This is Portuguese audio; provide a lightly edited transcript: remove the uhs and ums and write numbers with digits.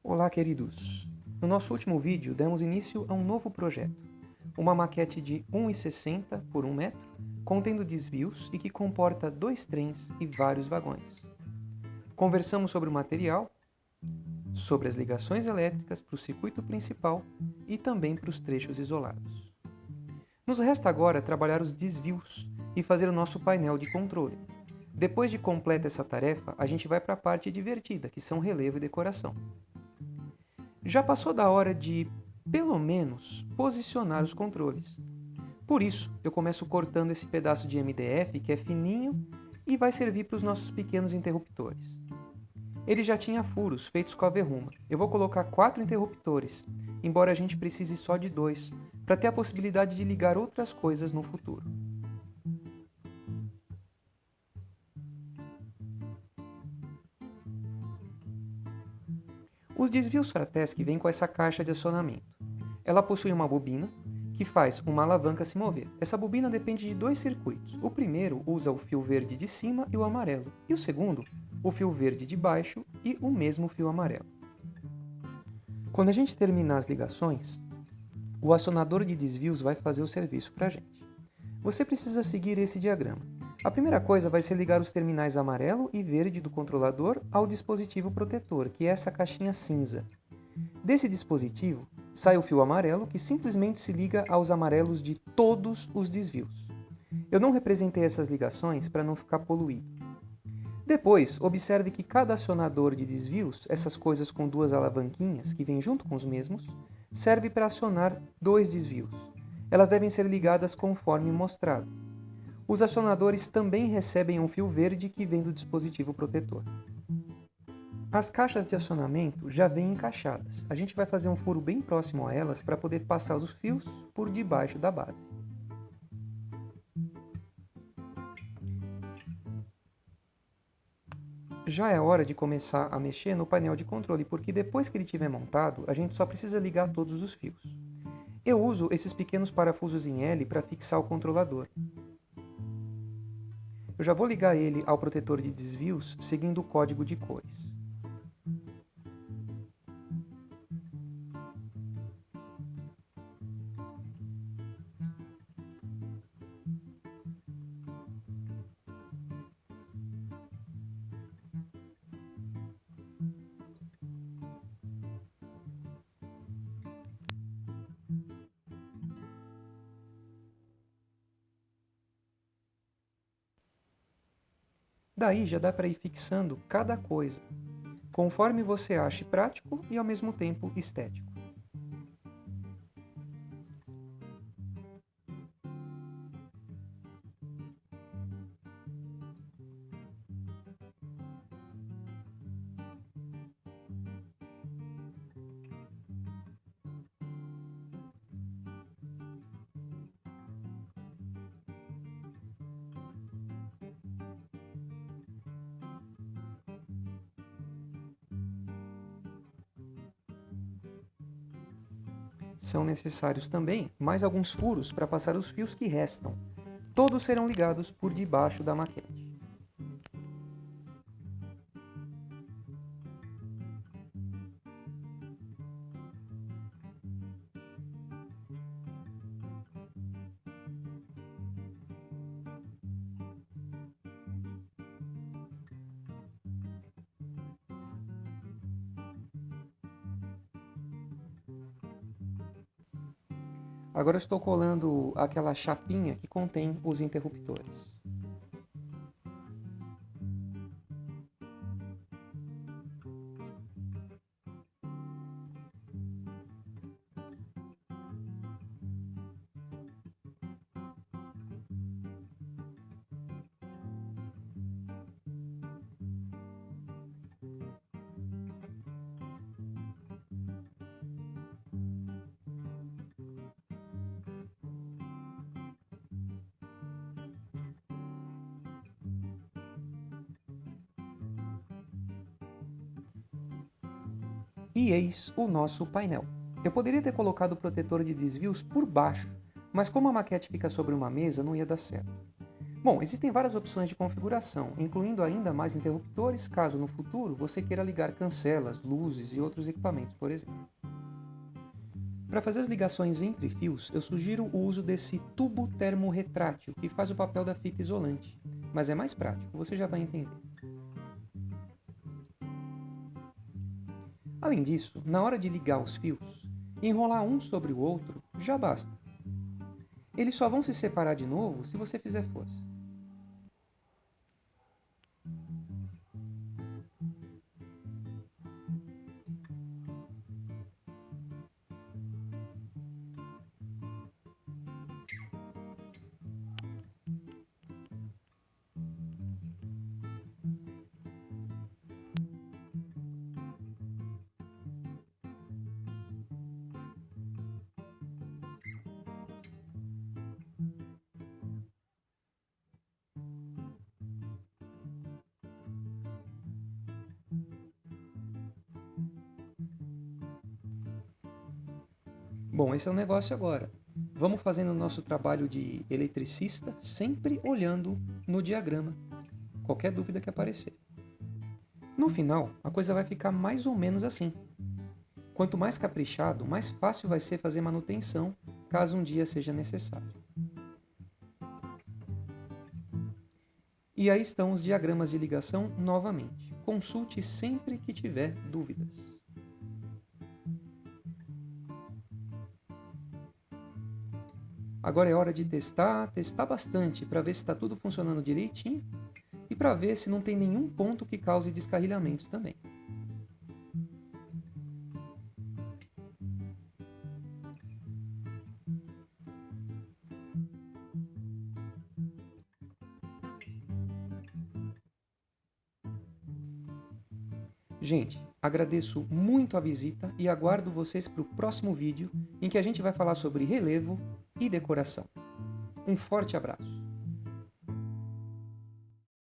Olá, queridos! No nosso último vídeo, demos início a um novo projeto, uma maquete de 1,60 por 1 metro, contendo desvios e que comporta 2 trens e vários vagões. Conversamos sobre o material, sobre as ligações elétricas para o circuito principal e também para os trechos isolados. Nos resta agora trabalhar os desvios e fazer o nosso painel de controle. Depois de completa essa tarefa, a gente vai para a parte divertida, que são relevo e decoração. Já passou da hora de, pelo menos, posicionar os controles. Por isso, eu começo cortando esse pedaço de MDF que é fininho e vai servir para os nossos pequenos interruptores. Ele já tinha furos feitos com a verruma. Eu vou colocar 4 interruptores, embora a gente precise só de 2, para ter a possibilidade de ligar outras coisas no futuro. Os desvios Fratesc vêm com essa caixa de acionamento. Ela possui uma bobina que faz uma alavanca se mover. Essa bobina depende de 2 circuitos. O primeiro usa o fio verde de cima e o amarelo, e o segundo, o fio verde de baixo e o mesmo fio amarelo. Quando a gente terminar as ligações, o acionador de desvios vai fazer o serviço para a gente. Você precisa seguir esse diagrama. A primeira coisa vai ser ligar os terminais amarelo e verde do controlador ao dispositivo protetor, que é essa caixinha cinza. Desse dispositivo, sai o fio amarelo, que simplesmente se liga aos amarelos de todos os desvios. Eu não representei essas ligações para não ficar poluído. Depois, observe que cada acionador de desvios, essas coisas com 2 alavanquinhas, que vêm junto com os mesmos, serve para acionar 2 desvios. Elas devem ser ligadas conforme mostrado. Os acionadores também recebem um fio verde que vem do dispositivo protetor. As caixas de acionamento já vêm encaixadas. A gente vai fazer um furo bem próximo a elas para poder passar os fios por debaixo da base. Já é hora de começar a mexer no painel de controle, porque depois que ele estiver montado, a gente só precisa ligar todos os fios. Eu uso esses pequenos parafusos em L para fixar o controlador. Eu já vou ligar ele ao protetor de desvios seguindo o código de cores. Daí já dá para ir fixando cada coisa, conforme você ache prático e ao mesmo tempo estético. São necessários também mais alguns furos para passar os fios que restam. Todos serão ligados por debaixo da maquete. Agora estou colando aquela chapinha que contém os interruptores. E eis o nosso painel. Eu poderia ter colocado o protetor de desvios por baixo, mas como a maquete fica sobre uma mesa, não ia dar certo. Bom, existem várias opções de configuração, incluindo ainda mais interruptores, caso no futuro você queira ligar cancelas, luzes e outros equipamentos, por exemplo. Para fazer as ligações entre fios, eu sugiro o uso desse tubo termorretrátil, que faz o papel da fita isolante, mas é mais prático, você já vai entender. Além disso, na hora de ligar os fios, enrolar um sobre o outro já basta. Eles só vão se separar de novo se você fizer força. Bom, esse é o negócio agora. Vamos fazendo o nosso trabalho de eletricista sempre olhando no diagrama. Qualquer dúvida que aparecer. No final, a coisa vai ficar mais ou menos assim. Quanto mais caprichado, mais fácil vai ser fazer manutenção, caso um dia seja necessário. E aí estão os diagramas de ligação novamente. Consulte sempre que tiver dúvidas. Agora é hora de testar bastante para ver se está tudo funcionando direitinho e para ver se não tem nenhum ponto que cause descarrilhamentos também. Gente, agradeço muito a visita e aguardo vocês para o próximo vídeo em que a gente vai falar sobre relevo e decoração. Um forte abraço!